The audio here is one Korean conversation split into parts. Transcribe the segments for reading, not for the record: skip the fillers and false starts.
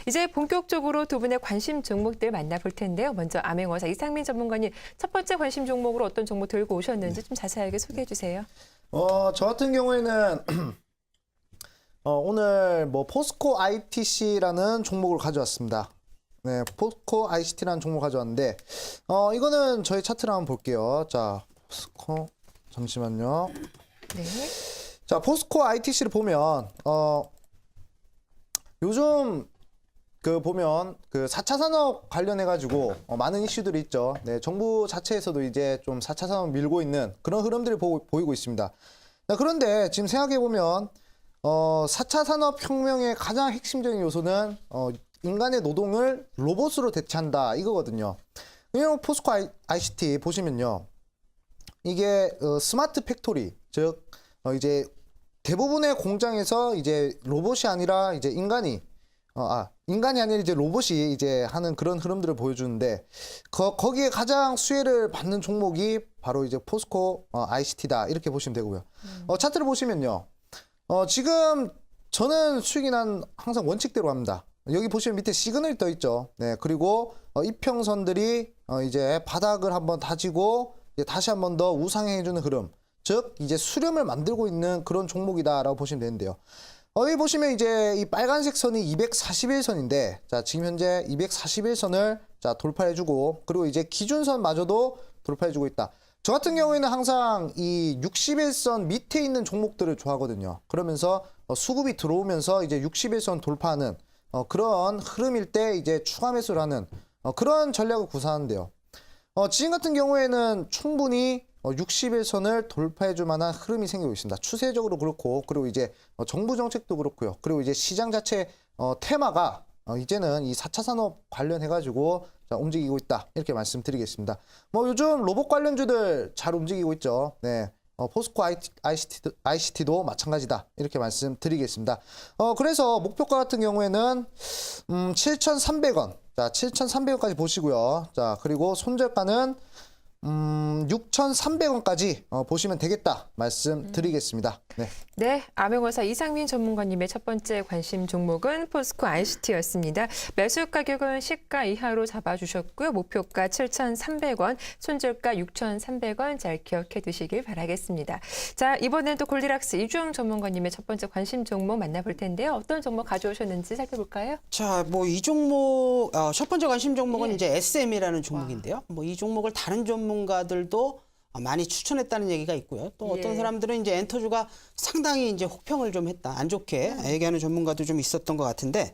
이제 본격적으로 두 분의 관심 종목들 만나볼 텐데요. 먼저 암행어사 이상민 전문가님 첫 번째 관심 종목으로 어떤 종목 들고 오셨는지 좀 자세하게 소개해 주세요. 저 같은 경우에는 오늘 포스코 ITC라는 종목을 가져왔습니다. 네, 포스코 ICT라는 종목을 가져왔는데 이거는 저희 차트를 한번 볼게요. 자, 포스코 잠시만요. 네. 자, 포스코 ITC를 보면 요즘 보면 4차 산업 관련해 가지고 많은 이슈들이 있죠. 네, 정부 자체에서도 이제 좀 4차 산업 밀고 있는 그런 흐름들이 보이고 있습니다. 자, 그런데 지금 생각해 보면 4차 산업 혁명의 가장 핵심적인 요소는 인간의 노동을 로봇으로 대체한다 이거거든요. 왜냐면 포스코 ICT 보시면요. 이게 스마트 팩토리, 즉 이제 대부분의 공장에서 이제 로봇이 아니라 이제 인간이 아니라 이제 로봇이 이제 하는 그런 흐름들을 보여주는데 거기에 가장 수혜를 받는 종목이 바로 이제 포스코 ICT다 이렇게 보시면 되고요. 차트를 보시면요. 지금 저는 수익이 항상 원칙대로 합니다. 여기 보시면 밑에 시그널이 떠 있죠. 네, 그리고 이평선들이 이제 바닥을 한번 다지고 이제 다시 한번 더 우상향해주는 흐름, 즉 이제 수렴을 만들고 있는 그런 종목이다라고 보시면 되는데요. 여기 보시면 이제 이 빨간색 선이 241선인데, 자, 지금 현재 241선을 자, 돌파해주고, 그리고 이제 기준선마저도 돌파해주고 있다. 저 같은 경우에는 항상 이 61선 밑에 있는 종목들을 좋아하거든요. 그러면서 수급이 들어오면서 이제 61선 돌파하는 그런 흐름일 때 이제 추가 매수를 하는 그런 전략을 구사하는데요. 지금 같은 경우에는 충분히 60일선을 돌파해줄 만한 흐름이 생기고 있습니다. 추세적으로 그렇고, 그리고 이제 정부 정책도 그렇고요. 그리고 이제 시장 자체 테마가 이제는 이 4차 산업 관련해가지고 움직이고 있다. 이렇게 말씀드리겠습니다. 요즘 로봇 관련주들 잘 움직이고 있죠. 네. 포스코 ICT도 마찬가지다. 이렇게 말씀드리겠습니다. 그래서 목표가 같은 경우에는 7,300원. 자, 7,300원까지 보시고요. 자, 그리고 손절가는 6,300원까지 보시면 되겠다 말씀드리겠습니다. 네. 네, 암행어사 이상민 전문가님의 첫 번째 관심 종목은 포스코 ICT였습니다. 매수 가격은 시가 이하로 잡아주셨고요. 목표가 7,300원, 손절가 6,300원 잘 기억해 두시길 바라겠습니다. 자, 이번엔 또 골디락스 이주영 전문가님의 첫 번째 관심 종목 만나볼 텐데요. 어떤 종목 가져오셨는지 살펴볼까요? 자, 이 종목 첫 번째 관심 종목은 예. 이제 SM이라는 종목인데요. 이 종목을 다른 전문가들도 많이 추천했다는 얘기가 있고요. 또 어떤 예. 사람들은 이제 엔터주가 상당히 이제 혹평을 좀 했다, 안 좋게 얘기하는 전문가도 좀 있었던 것 같은데,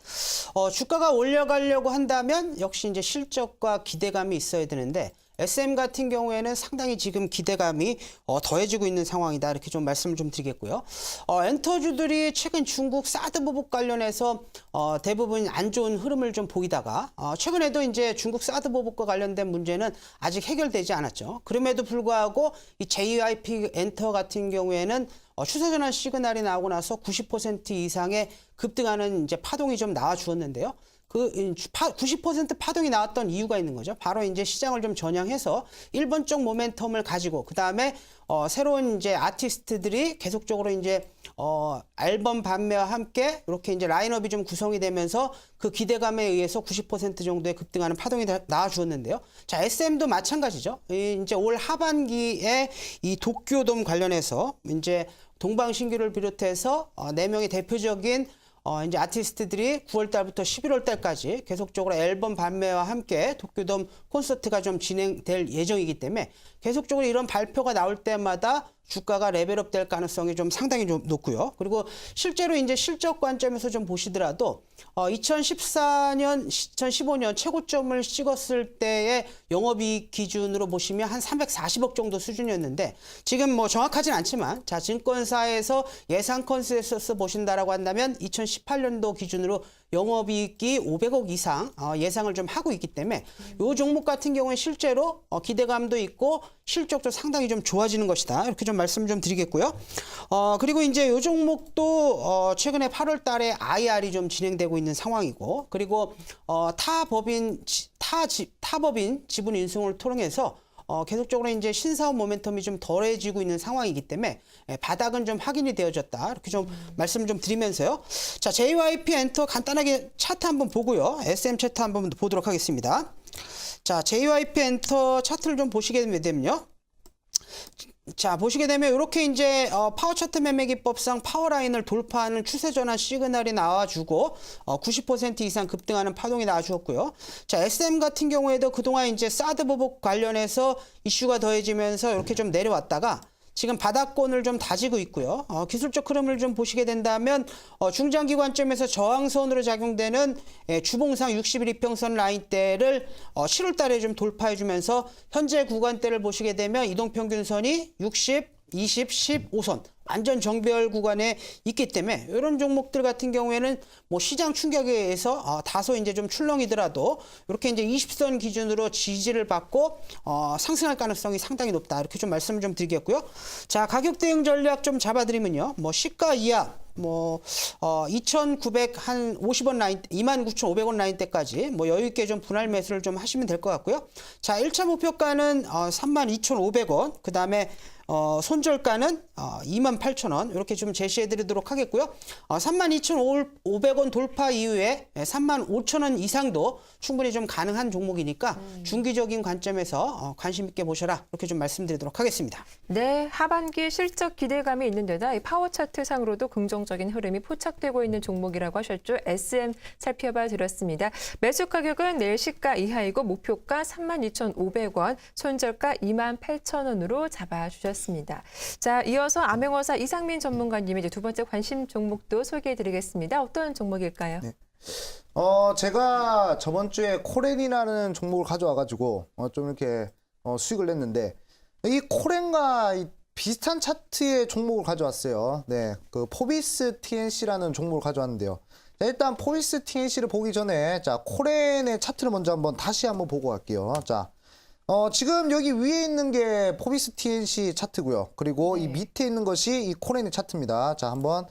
주가가 올려가려고 한다면 역시 이제 실적과 기대감이 있어야 되는데, SM 같은 경우에는 상당히 지금 기대감이 더해지고 있는 상황이다. 이렇게 좀 말씀을 좀 드리겠고요. 엔터주들이 최근 중국 사드 보복 관련해서 대부분 안 좋은 흐름을 좀 보이다가 최근에도 이제 중국 사드 보복과 관련된 문제는 아직 해결되지 않았죠. 그럼에도 불구하고 이 JYP 엔터 같은 경우에는 추세 전환 시그널이 나오고 나서 90% 이상의 급등하는 이제 파동이 좀 나와 주었는데요. 90% 파동이 나왔던 이유가 있는 거죠. 바로 이제 시장을 좀 전향해서 일본적 모멘텀을 가지고 그 다음에 새로운 이제 아티스트들이 계속적으로 이제 앨범 판매와 함께 이렇게 이제 라인업이 좀 구성이 되면서 그 기대감에 의해서 90% 정도의 급등하는 파동이 나와 주었는데요. 자, SM도 마찬가지죠. 이제 올 하반기에 이 도쿄돔 관련해서 이제 동방신기를 비롯해서 4명의 대표적인 이제 아티스트들이 9월 달부터 11월 달까지 계속적으로 앨범 발매와 함께 도쿄돔 콘서트가 좀 진행될 예정이기 때문에 계속적으로 이런 발표가 나올 때마다 주가가 레벨업 될 가능성이 좀 상당히 좀 높고요. 그리고 실제로 이제 실적 관점에서 좀 보시더라도 2014년, 2015년 최고점을 찍었을 때의 영업이익 기준으로 보시면 한 340억 정도 수준이었는데 지금 정확하진 않지만 자, 증권사에서 예상 컨센서스 보신다라고 한다면 2018년도 기준으로 영업이익이 500억 이상 예상을 좀 하고 있기 때문에 이 종목 같은 경우에 실제로 기대감도 있고 실적도 상당히 좀 좋아지는 것이다. 이렇게 좀 말씀 좀 드리겠고요. 그리고 이제 이 종목도 최근에 8월 달에 IR이 좀 진행되고 있는 상황이고 그리고 타법인 지분 인수를 통해서 계속적으로 이제 신사업 모멘텀이 좀 덜해지고 있는 상황이기 때문에 바닥은 좀 확인이 되어졌다. 이렇게 좀 말씀 좀 드리면서요. 자, JYP 엔터 간단하게 차트 한번 보고요. SM 차트 한번 보도록 하겠습니다. 자, JYP 엔터 차트를 좀 보시게 되면요. 자, 보시게 되면 이렇게 이제 파워 차트 매매 기법상 파워 라인을 돌파하는 추세 전환 시그널이 나와주고 90% 이상 급등하는 파동이 나와주었고요. 자, SM 같은 경우에도 그동안 이제 사드 보복 관련해서 이슈가 더해지면서 이렇게 좀 내려왔다가 지금 바닥권을 좀 다지고 있고요. 기술적 흐름을 좀 보시게 된다면 중장기 관점에서 저항선으로 작용되는 주봉상 61 이평선 라인대를 7월 달에 좀 돌파해 주면서 현재 구간대를 보시게 되면 이동평균선이 60, 20, 15선 완전 정배열 구간에 있기 때문에 이런 종목들 같은 경우에는 뭐 시장 충격에 의해서 다소 이제 좀 출렁이더라도 이렇게 이제 20선 기준으로 지지를 받고 상승할 가능성이 상당히 높다. 이렇게 좀 말씀을 좀 드리겠고요. 자, 가격 대응 전략 좀 잡아드리면요. 뭐 시가 이하 2,950원 라인, 29,500원 라인대까지 뭐 여유 있게 좀 분할 매수를 좀 하시면 될 것 같고요. 자, 1차 목표가는 32,500원, 그 다음에 손절가는 28,000원 이렇게 좀 제시해 드리도록 하겠고요. 32,500원 돌파 이후에 35,000원 이상도 충분히 좀 가능한 종목이니까 중기적인 관점에서 관심 있게 보셔라. 이렇게 좀 말씀드리도록 하겠습니다. 네, 하반기 실적 기대감이 있는 데다 이 파워 차트 상으로도 긍정적인 흐름이 포착되고 있는 종목이라고 하셨죠. SM 살펴봐 드렸습니다. 매수 가격은 내일 시가 이하이고 목표가 32,500원, 손절가 28,000원으로 잡아주셨습니다. 자, 이어서 암행어사 이상민 전문가님의 이제 두 번째 관심 종목도 소개해드리겠습니다. 어떤 종목일까요? 네. 제가 저번 주에 코렌이라는 종목을 가져와가지고 좀 이렇게 수익을 냈는데 이 코렌과 비슷한 차트의 종목을 가져왔어요. 네, 그 포비스 TNC라는 종목을 가져왔는데요. 자, 일단 포비스 TNC를 보기 전에 자 코렌의 차트를 먼저 다시 한번 보고 갈게요. 자. 지금 여기 위에 있는 게 포비스 TNC 차트고요. 그리고 이 밑에 있는 것이 이 코렌의 차트입니다. 자, 한번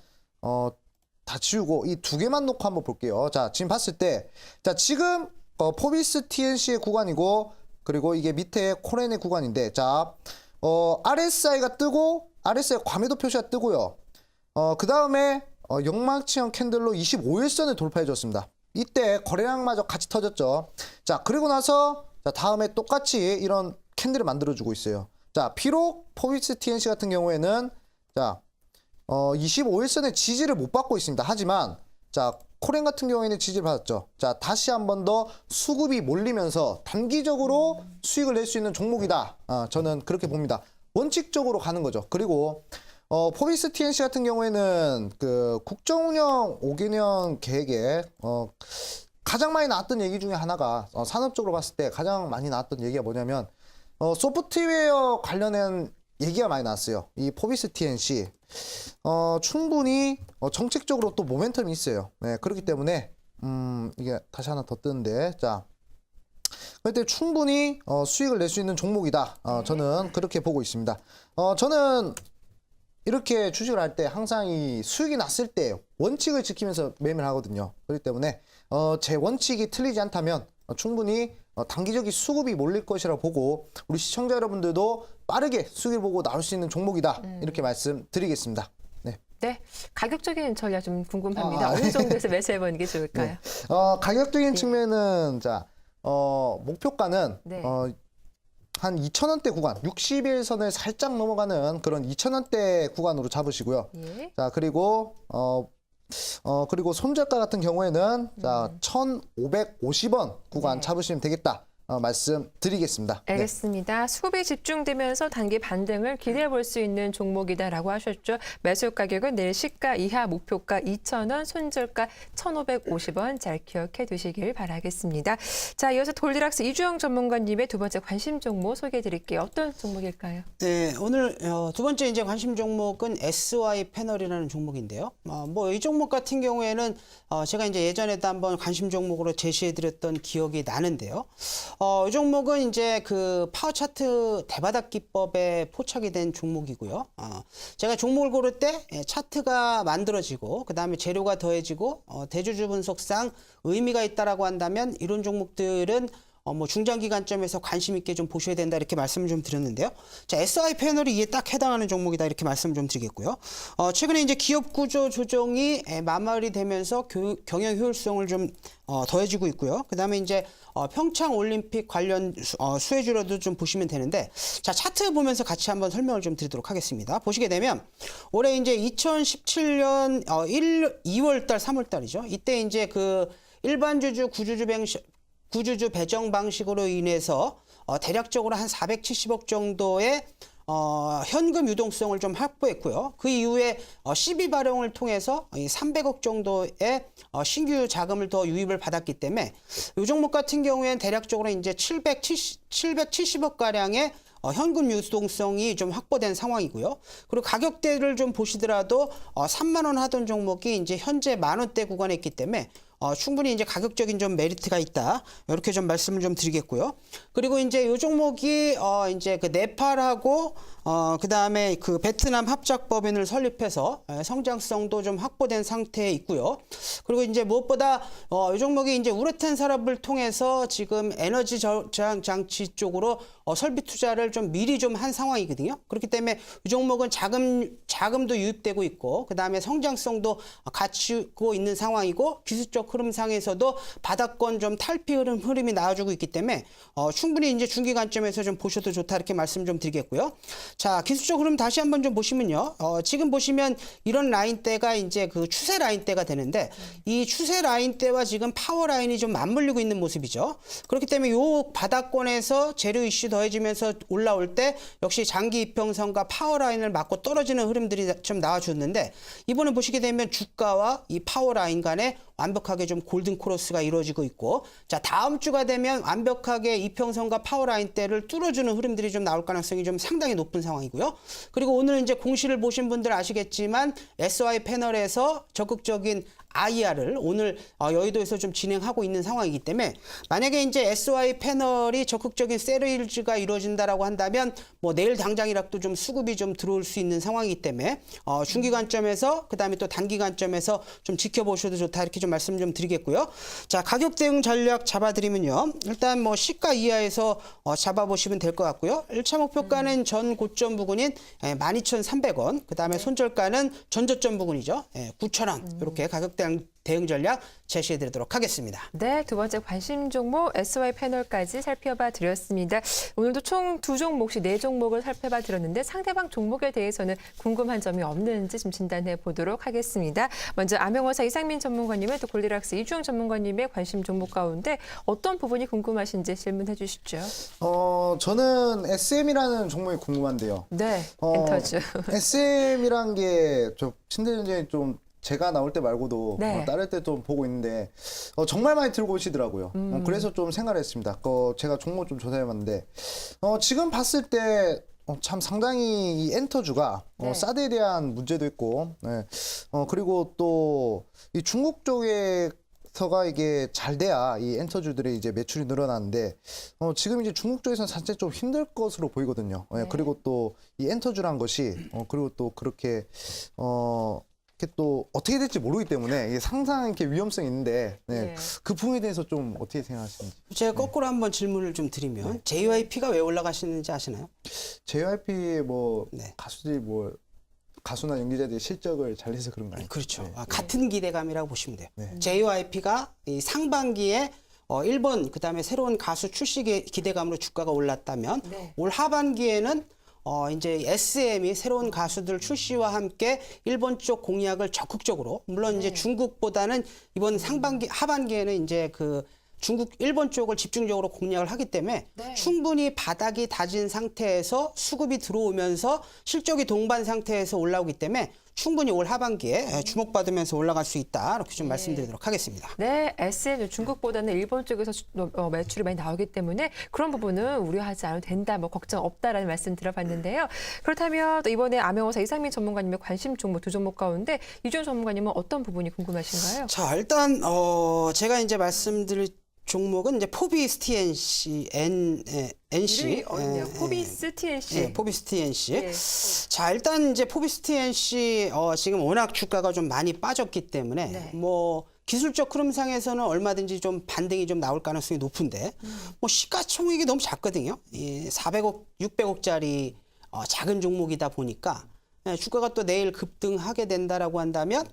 다 지우고 이 두 개만 놓고 한번 볼게요. 자, 지금 봤을 때, 자, 지금 포비스 TNC의 구간이고, 그리고 이게 밑에 코렌의 구간인데, 자, RSI가 뜨고, RSI 과매도 표시가 뜨고요. 그 다음에 역망치형 캔들로 25일선을 돌파해줬습니다. 이때 거래량마저 같이 터졌죠. 자, 그리고 나서 자, 다음에 똑같이 이런 캔들을 만들어주고 있어요. 자, 비록 포비스 TNC 같은 경우에는 자, 25일선의 지지를 못 받고 있습니다. 하지만 자, 코렌 같은 경우에는 지지를 받았죠. 자, 다시 한 번 더 수급이 몰리면서 단기적으로 수익을 낼 수 있는 종목이다. 저는 그렇게 봅니다. 원칙적으로 가는 거죠. 그리고 포비스 TNC 같은 경우에는 그 국정운영 5개년 계획에 가장 많이 나왔던 얘기 중에 하나가 산업적으로 봤을 때 가장 많이 나왔던 얘기가 뭐냐면 소프트웨어 관련된 얘기가 많이 나왔어요. 이 포비스 TNC 충분히 정책적으로 또 모멘텀이 있어요. 네, 그렇기 때문에 이게 다시 하나 더 뜨는데 자 그때 충분히 수익을 낼 수 있는 종목이다. 저는 그렇게 보고 있습니다. 저는 이렇게 주식을 할 때 항상 이 수익이 났을 때 원칙을 지키면서 매매를 하거든요. 그렇기 때문에 제 원칙이 틀리지 않다면 충분히 단기적인 수급이 몰릴 것이라고 보고 우리 시청자 여러분들도 빠르게 수익을 보고 나올 수 있는 종목이다. 이렇게 말씀드리겠습니다. 네. 네, 가격적인 전략 좀 궁금합니다. 어느 정도에서 매수해보는 게 좋을까요? 네. 가격적인 측면은 자 목표가는 네. 한 2,000원대 구간, 60일선을 살짝 넘어가는 그런 2,000원대 구간으로 잡으시고요. 예. 자, 그리고 그리고 손절가 같은 경우에는 자, 1,550원 구간 네. 잡으시면 되겠다. 말씀드리겠습니다. 네. 알겠습니다. 수급이 집중되면서 단기 반등을 기대해 볼 수 있는 종목이다라고 하셨죠. 매수 가격은 내일 시가 이하 목표가 2,000원, 손절가 1,550원 잘 기억해 두시길 바라겠습니다. 자, 이어서 돌리락스 이주영 전문가님의 두 번째 관심 종목 소개해 드릴게요. 어떤 종목일까요? 네, 오늘 두 번째 이제 관심 종목은 SY 패널이라는 종목인데요. 뭐 이 종목 같은 경우에는 제가 이제 예전에도 한번 관심 종목으로 제시해드렸던 기억이 나는데요. 이 종목은 이제 그 파워 차트 대바닥 기법에 포착이 된 종목이고요. 제가 종목을 고를 때 차트가 만들어지고 그 다음에 재료가 더해지고 대주주 분석상 의미가 있다라고 한다면 이런 종목들은 뭐 중장기 관점에서 관심 있게 좀 보셔야 된다 이렇게 말씀을 좀 드렸는데요. 자, SI 패널이 이에 딱 해당하는 종목이다 이렇게 말씀을 좀 드리겠고요. 최근에 이제 기업 구조 조정이 마무리 되면서 경영 효율성을 좀 더해지고 있고요. 그다음에 이제 평창 올림픽 관련 수혜주로도 좀 보시면 되는데, 자, 차트 보면서 같이 한번 설명을 좀 드리도록 하겠습니다. 보시게 되면 올해 이제 2017년 2월 달, 3월 달이죠. 이때 이제 그 일반 주주 구주주 배정 방식으로 인해서 대략적으로 한 470억 정도의 현금 유동성을 좀 확보했고요. 그 이후에 CB 발행을 통해서 300억 정도의 신규 자금을 더 유입을 받았기 때문에 이 종목 같은 경우에는 대략적으로 이제 770억 가량의 현금 유동성이 좀 확보된 상황이고요. 그리고 가격대를 좀 보시더라도 3만 원 하던 종목이 이제 현재 10,000원대 구간에 있기 때문에 충분히 이제 가격적인 좀 메리트가 있다. 이렇게 좀 말씀을 좀 드리겠고요. 그리고 이제 이 종목이 이제 그 네팔하고 그다음에 그 베트남 합작법인을 설립해서 성장성도 좀 확보된 상태에 있고요. 그리고 이제 무엇보다 이 종목이 이제 우레탄 산업을 통해서 지금 에너지 저장 장치 쪽으로 설비 투자를 좀 미리 좀 한 상황이거든요. 그렇기 때문에 이 종목은 자금도 유입되고 있고, 그다음에 성장성도 갖추고 있는 상황이고, 기술적 흐름상에서도 바닥권 좀 탈피 흐름이 나와주고 있기 때문에 충분히 이제 중기 관점에서 좀 보셔도 좋다 이렇게 말씀 좀 드리겠고요. 자, 기술적 흐름 다시 한번 좀 보시면요. 지금 보시면 이런 라인대가 이제 그 추세 라인대가 되는데, 이 추세 라인대와 지금 파워 라인이 좀 맞물리고 있는 모습이죠. 그렇기 때문에 요 바닥권에서 재료 이슈 더해지면서 올라올 때 역시 장기 이평선과 파워 라인을 맞고 떨어지는 흐름들이 좀 나와줬는데, 이번에 보시게 되면 주가와 이 파워 라인 간에 완벽하게 좀 골든 크로스가 이루어지고 있고, 자, 다음 주가 되면 완벽하게 이평선과 파워라인대를 뚫어주는 흐름들이 좀 나올 가능성이 좀 상당히 높은 상황이고요. 그리고 오늘 이제 공시를 보신 분들 아시겠지만 SY 패널에서 적극적인 IR을 오늘 여의도에서 좀 진행하고 있는 상황이기 때문에, 만약에 이제 SY 패널이 적극적인 세일즈가 이루어진다라고 한다면 뭐 내일 당장이라도 좀 수급이 좀 들어올 수 있는 상황이기 때문에 중기 관점에서 그다음에 또 단기 관점에서 좀 지켜보셔도 좋다 이렇게 좀 말씀 좀 드리겠고요. 자, 가격 대응 전략 잡아드리면요. 일단 뭐 시가 이하에서 잡아보시면 될 것 같고요. 1차 목표가는 전 고점 부근인 12,300원, 그다음에 손절가는 전저점 부근이죠. 9,000원. 이렇게 가격 대응 전략 제시해 드리도록 하겠습니다. 네, 두 번째 관심 종목 SY 패널까지 살펴봐 드렸습니다. 오늘도 총 2종목씩 4종목을 살펴봐 드렸는데 상대방 종목에 대해서는 궁금한 점이 없는지 좀 진단해 보도록 하겠습니다. 먼저 암행어사 이상민 전문가님의 또 골디락스 이주영 전문가님의 관심 종목 가운데 어떤 부분이 궁금하신지 질문해 주시죠. 저는 SM이라는 종목이 궁금한데요. 네, 엔터즈. SM이란 게 좀 신대전쟁이 좀 제가 나올 때 말고도 네. 다를 때 좀 보고 있는데 정말 많이 들고 오시더라고요. 그래서 좀 생각을 했습니다. 제가 종목 좀 조사해봤는데 지금 봤을 때 참 상당히 이 엔터주가 네. 사드에 대한 문제도 있고, 네. 그리고 또 이 중국 쪽에서가 이게 잘 돼야 이 엔터주들의 이제 매출이 늘어나는데 지금 이제 중국 쪽에서는 사실 좀 힘들 것으로 보이거든요. 네. 그리고 또 이 엔터주란 것이 그리고 또 그렇게 이렇게 또 어떻게 될지 모르기 때문에 이게 상상 이렇게 위험성이 있는데, 네. 네. 그 부분에 대해서 좀 어떻게 생각하시는지. 제가 거꾸로 한번 질문을 좀 드리면 JYP가 왜 올라가시는지 아시나요? JYP 뭐 네. 가수들이 뭐 가수나 연기자들이 실적을 잘 내서 그런 거 아니에요? 그렇죠. 네. 같은 기대감이라고 보시면 돼요. 네. JYP가 이 상반기에 일본 그다음에 새로운 가수 출시 기대감으로 주가가 올랐다면 네. 올 하반기에는 이제 SM이 새로운 가수들 출시와 함께 일본 쪽 공략을 적극적으로, 물론 이제 중국보다는 이번 하반기에는 이제 그 중국, 일본 쪽을 집중적으로 공략을 하기 때문에 네. 충분히 바닥이 다진 상태에서 수급이 들어오면서 실적이 동반 상태에서 올라오기 때문에 충분히 올 하반기에 주목받으면서 올라갈 수 있다. 이렇게 좀 말씀드리도록 하겠습니다. 네, SM 중국보다는 일본 쪽에서 매출이 많이 나오기 때문에 그런 부분은 우려하지 않아도 된다, 뭐 걱정 없다라는 말씀 들어봤는데요. 그렇다면 또 이번에 암행어사 이상민 전문가님의 관심 종목 2종목 가운데 이주영 전문가님은 어떤 부분이 궁금하신가요? 자, 일단 제가 이제 말씀드릴 종목은 이제 포비스 TNC, NC. 이름이 어렵네요. 포비스 TNC. 네, 포비스 TNC. 예. 자, 일단 이제 포비스 TNC 지금 워낙 주가가 좀 많이 빠졌기 때문에 네. 뭐 기술적 흐름상에서는 얼마든지 좀 반등이 좀 나올 가능성이 높은데 뭐 시가총액이 너무 작거든요. 400억, 600억짜리 작은 종목이다 보니까 주가가 또 내일 급등하게 된다라고 한다면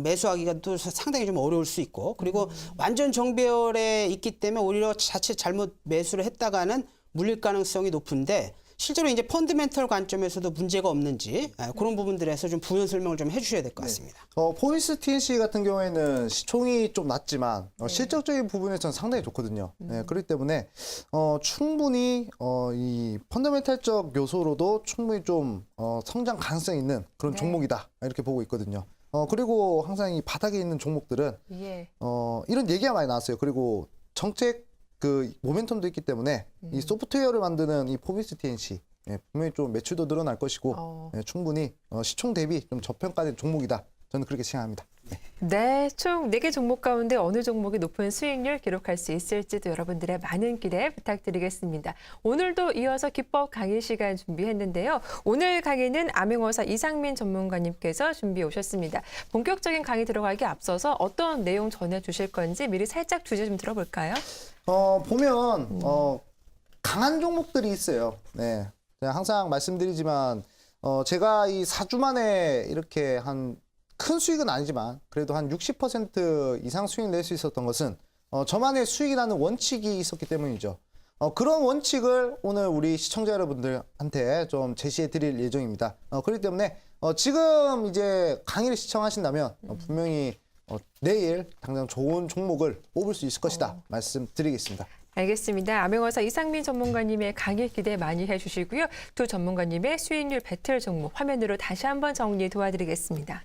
매수하기가 또 상당히 좀 어려울 수 있고 그리고 완전 정배열에 있기 때문에 오히려 자칫 잘못 매수를 했다가는 물릴 가능성이 높은데 실제로 이제 펀드멘털 관점에서도 문제가 없는지 그런 부분들에서 좀 부연 설명을 좀 해주셔야 될 것 같습니다. 포이스 TNC 같은 경우에는 시총이 좀 낮지만 실적적인 부분에서는 상당히 좋거든요. 그렇기 때문에 충분히 이 펀더멘탈적 요소로도 충분히 좀 성장 가능성이 있는 그런 종목이다 이렇게 보고 있거든요. 그리고 항상 이 바닥에 있는 종목들은 예. 이런 얘기가 많이 나왔어요. 그리고 정책 그 모멘텀도 있기 때문에 이 소프트웨어를 만드는 이 포비스 TNC 분명히 좀 매출도 늘어날 것이고 충분히 시총 대비 좀 저평가된 종목이다. 저는 그렇게 생각합니다. 네, 총 4개 종목 가운데 어느 종목이 높은 수익률 기록할 수 있을지도 여러분들의 많은 기대 부탁드리겠습니다. 오늘도 이어서 기법 강의 시간 준비했는데요. 오늘 강의는 암행어사 이상민 전문가님께서 준비해 오셨습니다. 본격적인 강의 들어가기 앞서서 어떤 내용 전해주실 건지 미리 살짝 주제 좀 들어볼까요? 보면 강한 종목들이 있어요. 네, 제가 항상 말씀드리지만 제가 이 4주 만에 이렇게 한 큰 수익은 아니지만 그래도 한 60% 이상 수익 낼 수 있었던 것은 저만의 수익이 나는 원칙이 있었기 때문이죠. 그런 원칙을 오늘 우리 시청자 여러분들한테 좀 제시해 드릴 예정입니다. 그렇기 때문에 지금 이제 강의를 시청하신다면 분명히 내일 당장 좋은 종목을 뽑을 수 있을 것이다 말씀드리겠습니다. 알겠습니다. 암행어사 이상민 전문가님의 강의 기대 많이 해주시고요. 두 전문가님의 수익률 배틀 종목 화면으로 다시 한번 정리 도와드리겠습니다.